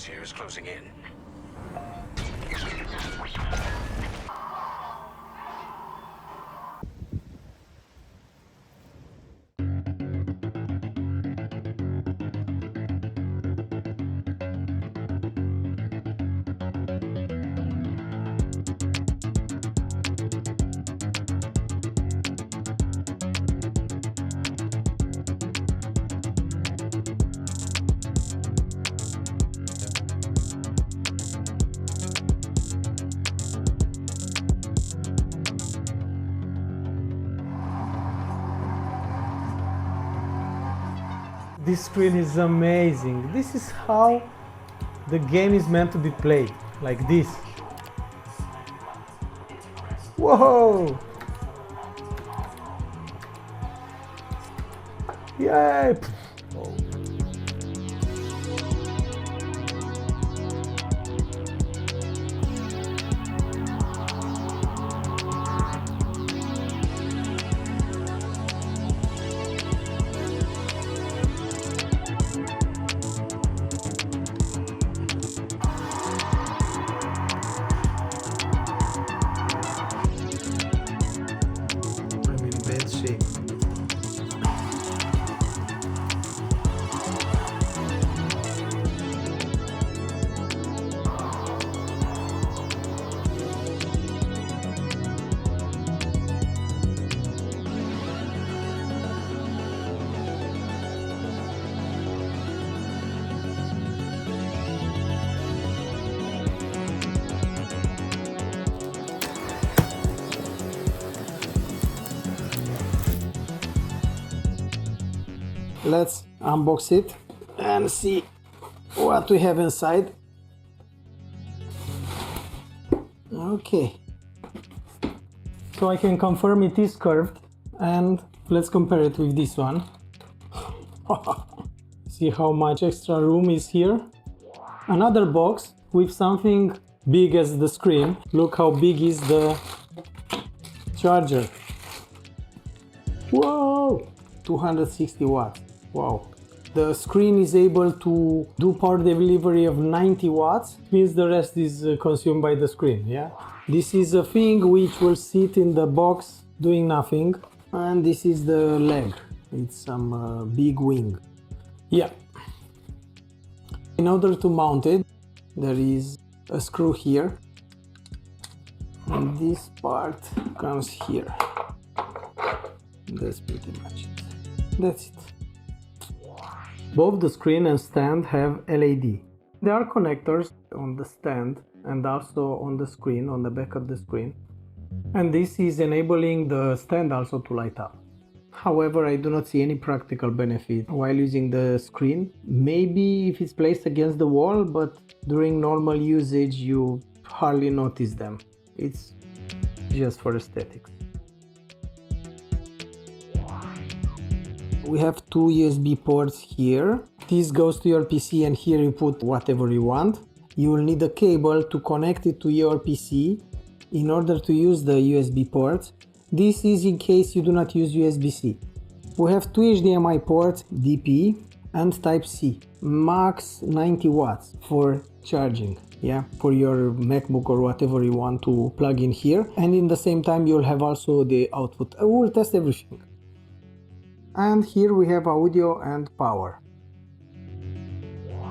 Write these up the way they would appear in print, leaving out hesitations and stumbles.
distance here is closing in. This screen is amazing. This is how the game is meant to be played, like this. Whoa! Yay! I'm in bad shape. Let's unbox it and see what we have inside. Okay, so I can confirm it is curved, and let's compare it with this one. See how much extra room is here. Another box with something big as the screen. Look how big is the charger. Whoa, 260 watts. Wow. The screen is able to do power delivery of 90 watts, means the rest is consumed by the screen, yeah? This is a thing which will sit in the box doing nothing, and this is the leg. It's some big wing. Yeah. In order to mount it, there is a screw here, and this part comes here. That's pretty much it. That's it. Both the screen and stand have LED. There are connectors on the stand and also on the screen, on the back of the screen. And this is enabling the stand also to light up. However, I do not see any practical benefit while using the screen. Maybe if it's placed against the wall, but during normal usage you hardly notice them. It's just for aesthetics. We have two USB ports here. This goes to your PC, and here you put whatever you want. You will need a cable to connect it to your PC in order to use the USB ports. This is in case you do not use USB-C. We have two HDMI ports, DP and Type-C, max 90 watts for charging, yeah, for your MacBook or whatever you want to plug in here. And in the same time you'll have also the output. I will test everything. And here we have audio and power.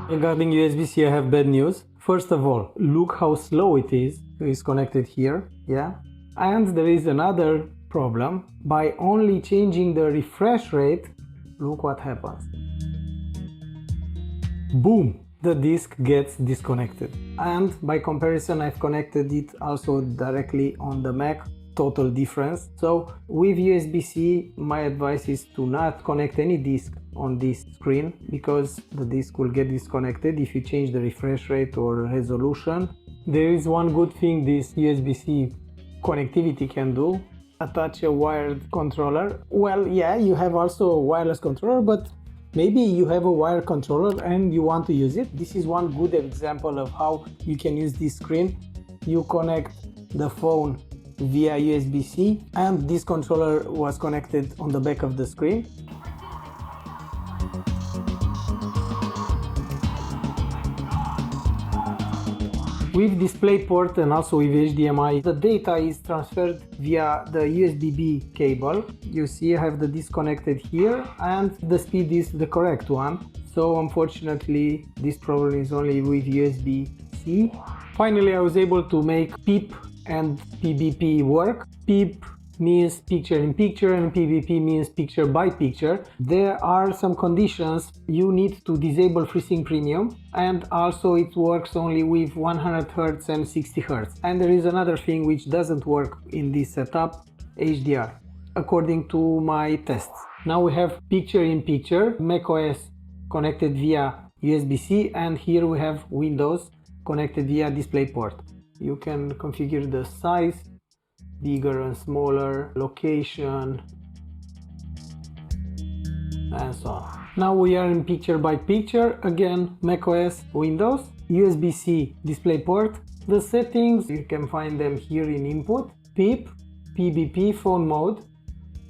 Regarding USB-C, I have bad news. First of all, look how slow it is. It's connected here, yeah? And there is another problem. By only changing the refresh rate, look what happens. Boom! The disk gets disconnected. And by comparison, I've connected it also directly on the Mac. Total difference. So with USB-C, my advice is to not connect any disk on this screen, because the disk will get disconnected if you change the refresh rate or resolution. There is one good thing this USB-C connectivity can do: attach a wired controller. Well, yeah, you have also a wireless controller, but maybe you have a wired controller and you want to use it. This is one good example of how you can use this screen. You connect the phone via USB-C, and this controller was connected on the back of the screen. With DisplayPort and also with HDMI, the data is transferred via the USB-B cable. You see I have the disconnected here and the speed is the correct one. So unfortunately this problem is only with USB-C. Finally I was able to make PIP and PBP work. PIP means picture in picture and PBP means picture by picture. There are some conditions. You need to disable FreeSync Premium, and also it works only with 100 Hz and 60 Hz. And there is another thing which doesn't work in this setup, HDR, according to my tests. Now we have picture in picture, macOS connected via USB-C, and here we have Windows connected via DisplayPort. You can configure the size, bigger and smaller, location, and so on. Now we are in picture by picture, again macOS, Windows, USB-C DisplayPort. The settings, you can find them here in input, PIP, PBP, phone mode.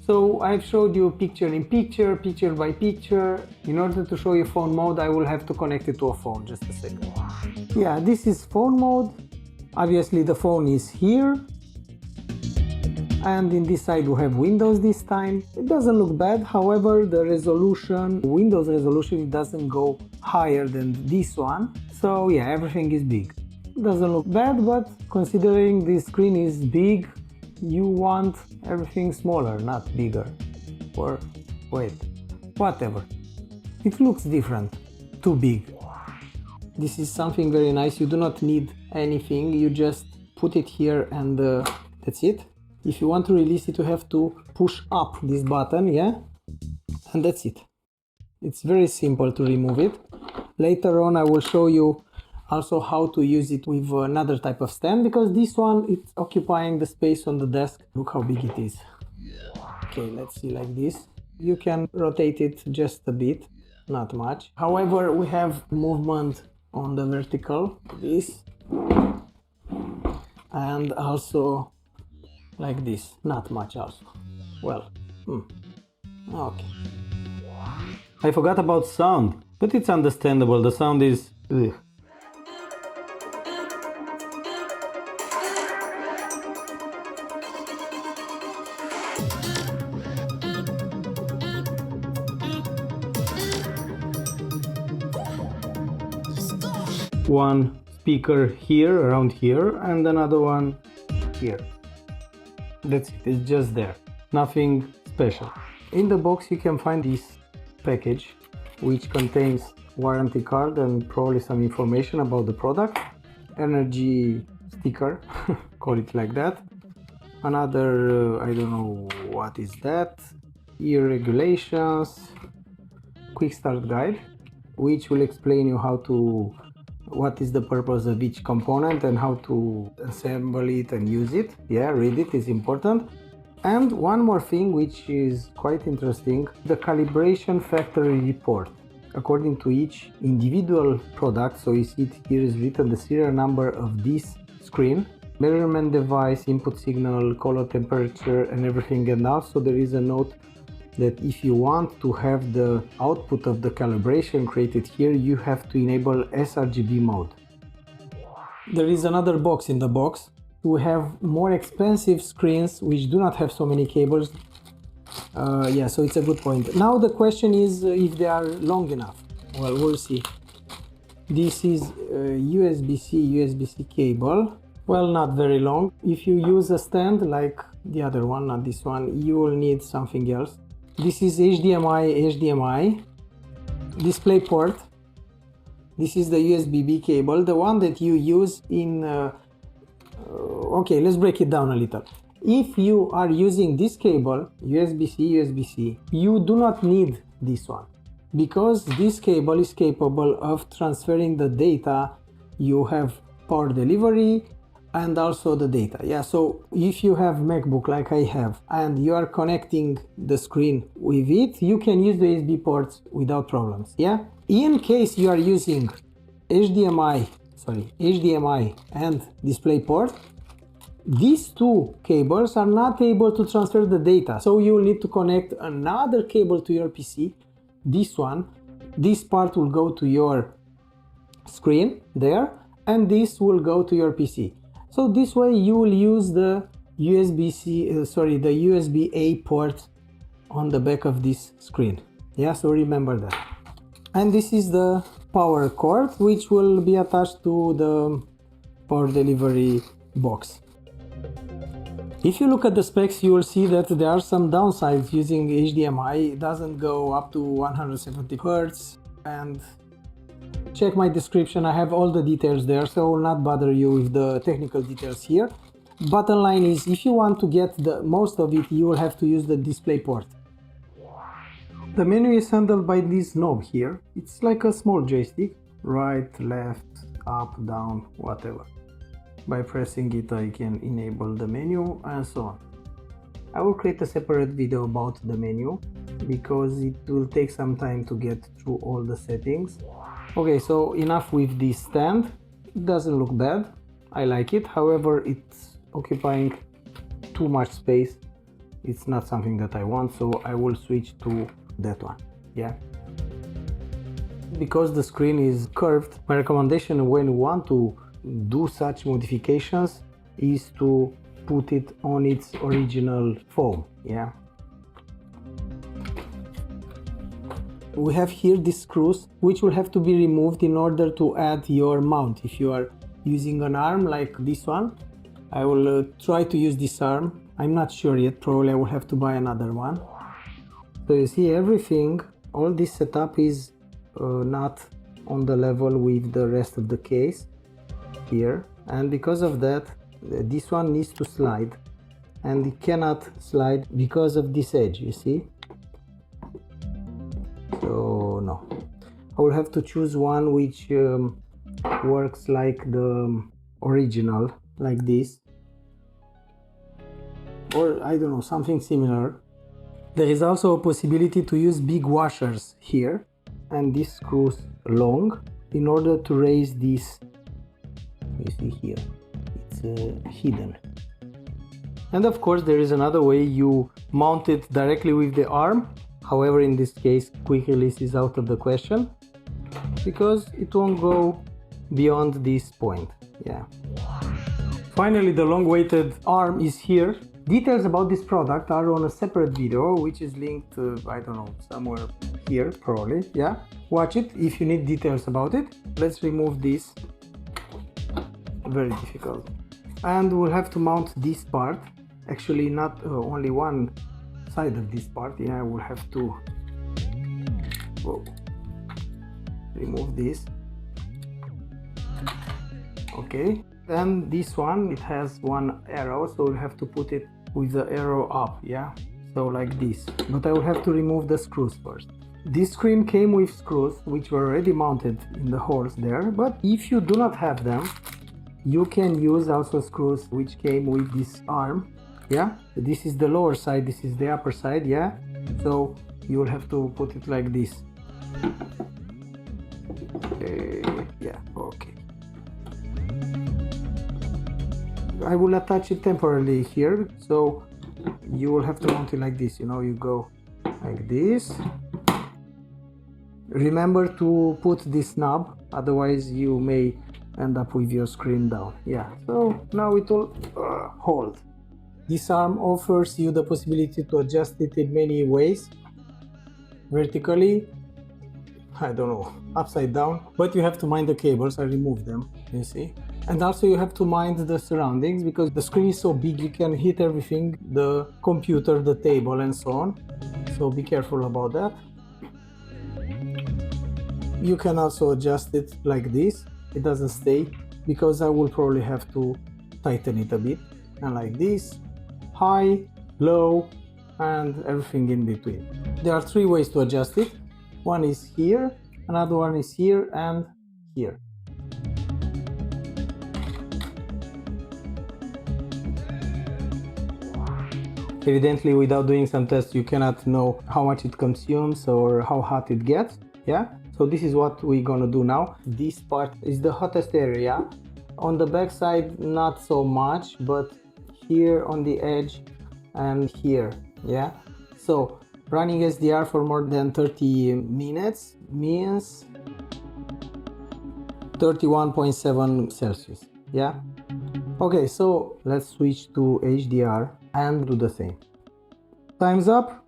So I've showed you picture in picture, picture by picture. In order to show you phone mode, I will have to connect it to a phone, just a second. Yeah, this is phone mode. Obviously the phone is here. And in this side we have Windows this time. It doesn't look bad, however the resolution, Windows resolution, it doesn't go higher than this one. So yeah, everything is big. It doesn't look bad, but considering this screen is big, you want everything smaller, not bigger. Or wait, whatever. It looks different, too big. This is something very nice. You do not need anything, you just put it here and that's it. If you want to release it, you have to push up this button, yeah? And that's it. It's very simple to remove it. Later on I will show you also how to use it with another type of stand, because this one, it's occupying the space on the desk. Look how big it is. Okay, let's see like this. You can rotate it just a bit, not much. However, we have movement on the vertical, this, and also like this, not much also. Well, okay. I forgot about sound, but it's understandable. The sound is ugh. One speaker here, around here, and another one here. That's it, it's just there, nothing special. In the box you can find this package, which contains warranty card and probably some information about the product, energy sticker, call it like that, another, I don't know what is that, ear regulations, quick start guide, which will explain you how to, what is the purpose of each component and how to assemble it and use it. Yeah, read it is important. And one more thing which is quite interesting, the calibration factory report. According to each individual product, so you see it here is written the serial number of this screen, measurement device, input signal, color temperature and everything, and also there is a note that if you want to have the output of the calibration created here, you have to enable sRGB mode. There is another box in the box. We have more expensive screens which do not have so many cables. Yeah, so it's a good point. Now the question is if they are long enough. Well, we'll see. This is USB-C cable. Well, not very long. If you use a stand like the other one, not this one, you will need something else. This is HDMI, DisplayPort. This is the USB-B cable, the one that you use in... okay, let's break it down a little. If you are using this cable, USB-C, you do not need this one, because this cable is capable of transferring the data. You have power delivery and also the data. Yeah, so if you have MacBook like I have and you are connecting the screen with it, you can use the USB ports without problems. Yeah, in case you are using HDMI and DisplayPort, these two cables are not able to transfer the data, so you will need to connect another cable to your PC. This one, this part will go to your screen there, and this will go to your PC. So this way you will use the the USB-A port on the back of this screen. Yeah, so remember that. And this is the power cord, which will be attached to the power delivery box. If you look at the specs, you will see that there are some downsides using HDMI. It doesn't go up to 170 Hz, and check my description, I have all the details there, so I will not bother you with the technical details here. Bottom line is, if you want to get the most of it, you will have to use the display port. The menu is handled by this knob here. It's like a small joystick, right, left, up, down, whatever. By pressing it I can enable the menu and so on. I will create a separate video about the menu because it will take some time to get through all the settings. Okay, so enough with this stand. It doesn't look bad, I like it, however it's occupying too much space. It's not something that I want, so I will switch to that one. Yeah, because the screen is curved, my recommendation when you want to do such modifications is to put it on its original foam. Yeah, we have here these screws which will have to be removed in order to add your mount. If you are using an arm like this one, I will try to use this arm. I'm not sure yet, probably I will have to buy another one. So you see everything, all this setup is not on the level with the rest of the case here, and because of that this one needs to slide, and it cannot slide because of this edge, you see. So no, I will have to choose one which works like the original, like this, or I don't know, something similar. There is also a possibility to use big washers here, and this screws long in order to raise this. You see here, it's hidden. And of course there is another way, you mount it directly with the arm. However, in this case quick release is out of the question because it won't go beyond this point. Yeah. Finally, the long-awaited arm is here. Details about this product are on a separate video which is linked I don't know, somewhere here probably. Yeah, watch it if you need details about it. Let's remove this. Very difficult. And we'll have to mount this part, actually not only one side of this part. Yeah, I will have to remove this. Okay, and this one, it has one arrow, so we'll have to put it with the arrow up. Yeah, so like this, but I will have to remove the screws first. This screen came with screws which were already mounted in the holes there, but if you do not have them, you can use also screws which came with this arm. Yeah, this is the lower side, this is the upper side. Yeah, so you will have to put it like this. Yeah, okay. I will attach it temporarily here, so you will have to mount it like this. You know, you go like this. Remember to put this knob, otherwise you may end up with your screen down. Yeah, so now it will hold. This arm offers you the possibility to adjust it in many ways. Vertically, I don't know, upside down, but you have to mind the cables. I removed them, you see. And also you have to mind the surroundings because the screen is so big you can hit everything, the computer, the table and so on. So be careful about that. You can also adjust it like this. It doesn't stay because I will probably have to tighten it a bit, and like this, high, low, and everything in between. There are three ways to adjust it. One is here, another one is here, and here. Evidently, without doing some tests, you cannot know how much it consumes or how hot it gets. Yeah, so this is what we're gonna do now. This part is the hottest area. On the back side, not so much, but here on the edge and here. Yeah, so running SDR for more than 30 minutes means 31.7 Celsius. Yeah. Okay, so let's switch to HDR and do the same. Time's up.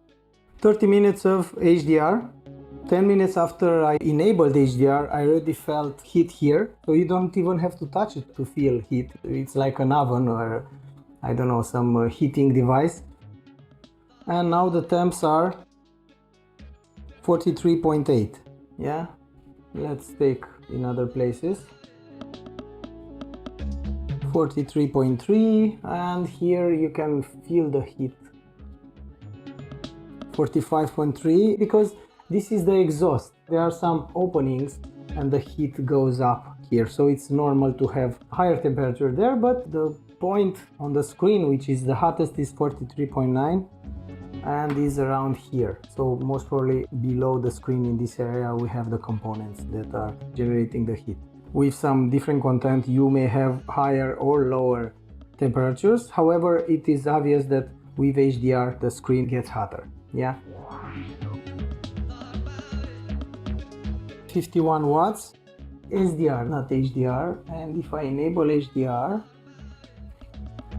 30 minutes of HDR. 10 minutes after I enabled HDR, I already felt heat here. So you don't even have to touch it to feel heat. It's like an oven or, I don't know, some heating device. And now the temps are 43.8. Yeah. Let's take in other places. 43.3, and here you can feel the heat. 45.3, because this is the exhaust. There are some openings and the heat goes up here, so it's normal to have higher temperature there, but the point on the screen, which is the hottest, is 43.9 and is around here. So most probably below the screen in this area we have the components that are generating the heat. With some different content you may have higher or lower temperatures. However, it is obvious that with HDR the screen gets hotter. Yeah. 51 watts SDR, not HDR, and if I enable HDR,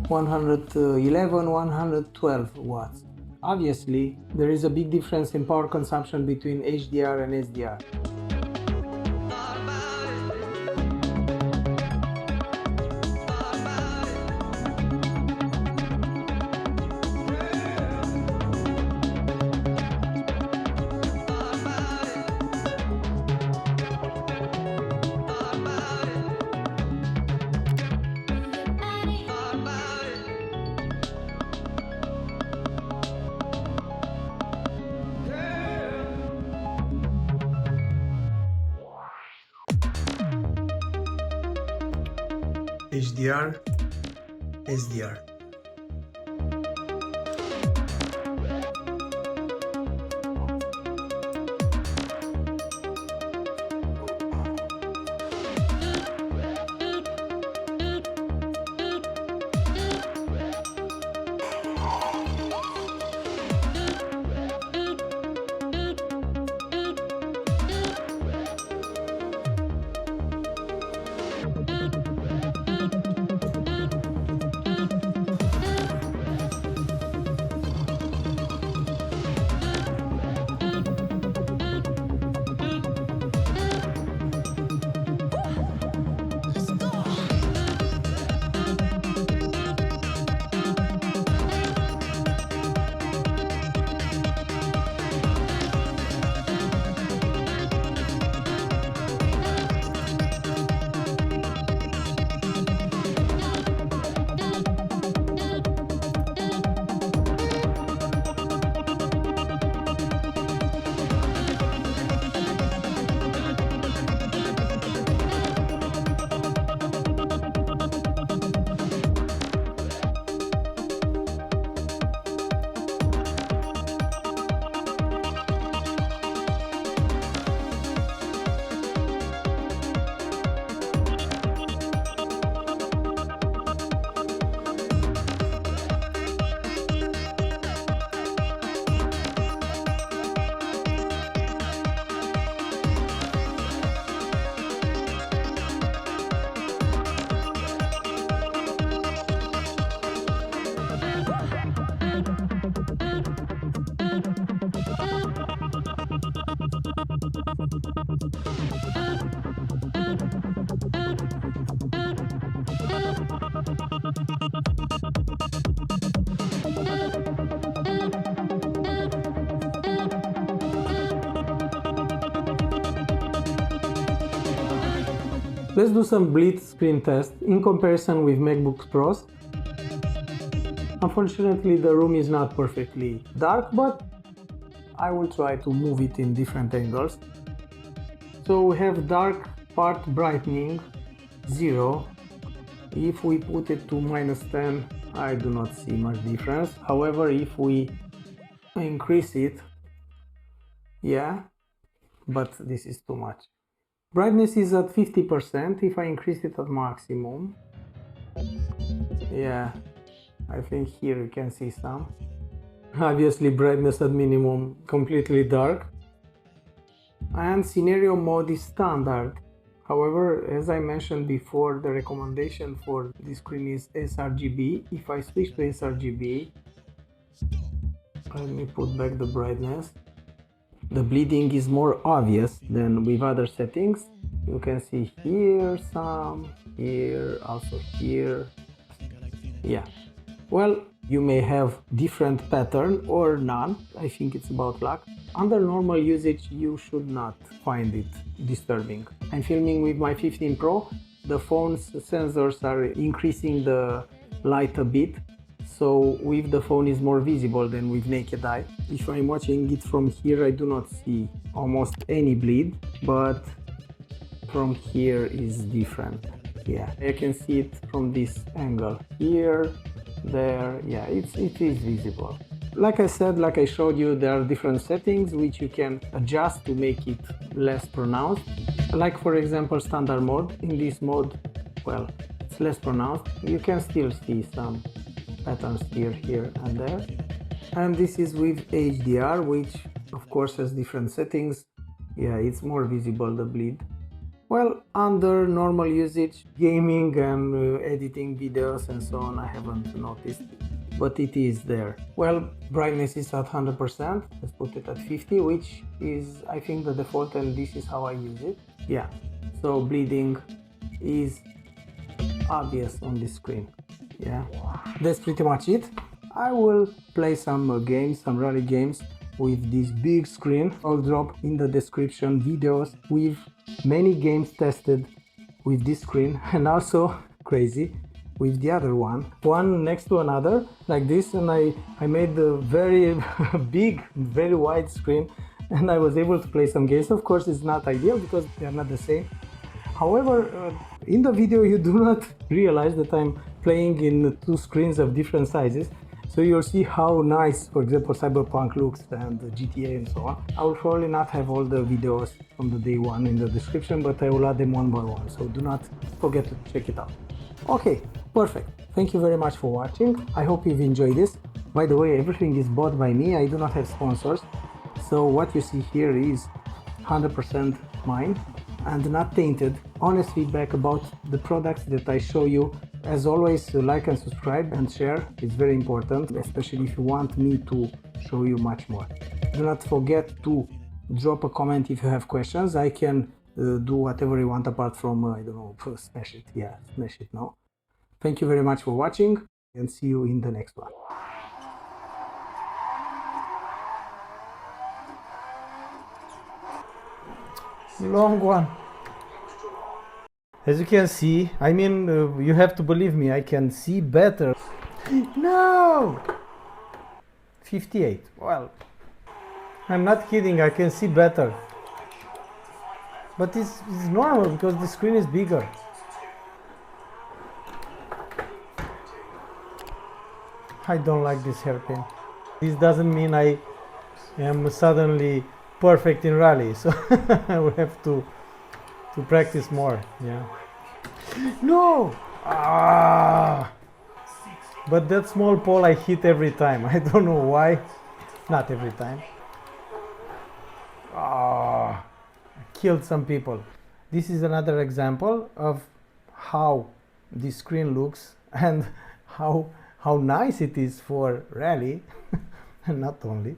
111, 112 watts. Obviously, there is a big difference in power consumption between HDR and SDR. HDR, SDR. Let's do some blitz screen test in comparison with MacBook Pros. Unfortunately, the room is not perfectly dark, but I will try to move it in different angles. So we have dark part brightening 0. If we put it to -10, I do not see much difference. However, if we increase it, yeah, but this is too much. Brightness is at 50%. If I increase it at maximum, yeah, I think here you can see some. Obviously brightness at minimum, completely dark. And scenario mode is standard. However, as I mentioned before, the recommendation for this screen is sRGB. If I switch to sRGB, let me put back the brightness. The bleeding is more obvious than with other settings. You can see here some, here, also here. Yeah. Well, you may have different pattern or none. I think it's about luck. Under normal usage, you should not find it disturbing. I'm filming with my 15 Pro. The phone's sensors are increasing the light a bit, so with the phone is more visible than with naked eye. If I'm watching it from here, I do not see almost any bleed, but from here is different. Yeah, I can see it from this angle. Here, there, yeah, it is visible. Like I said, like I showed you, there are different settings which you can adjust to make it less pronounced. Like for example, standard mode. In this mode, well, it's less pronounced. You can still see some patterns here and there. And this is with HDR, which of course has different settings. Yeah, it's more visible, the bleed. Well, under normal usage, gaming and editing videos and so on, I haven't noticed, but it is there. Well, brightness is at 100%, let's put it at 50, which is, I think, the default, and this is how I use it. Yeah, so bleeding is obvious on this screen. Yeah, that's pretty much it. I will play some games, some rally games with this big screen. I'll drop in the description videos with many games tested with this screen, and also crazy with the other one next to another like this, and I made a very big, very wide screen, and I was able to play some games. Of course, it's not ideal because they are not the same. However, in the video you do not realize that I'm playing in two screens of different sizes. So you'll see how nice, for example, Cyberpunk looks and GTA and so on. I will probably not have all the videos from the day one in the description, but I will add them one by one. So do not forget to check it out. Okay, perfect. Thank you very much for watching. I hope you've enjoyed this. By the way, everything is bought by me. I do not have sponsors. So what you see here is 100% mine and not tainted. Honest feedback about the products that I show you. As always, like and subscribe and share. It's very important, especially if you want me to show you much more. Do not forget to drop a comment if you have questions. I can do whatever you want apart from, I don't know, smash it. Yeah, smash it now. Thank you very much for watching and see you in the next one. Long one. As you can see, I mean, you have to believe me, I can see better. No! 58. Well, I'm not kidding, I can see better. But it's normal because the screen is bigger. I don't like this hairpin. This doesn't mean I am suddenly perfect in rally, so I will have to practice more. Yeah. No! Ah! But that small pole I hit every time. I don't know why. Not every time. Ah! I killed some people. This is another example of how this screen looks and how nice it is for rally and not only.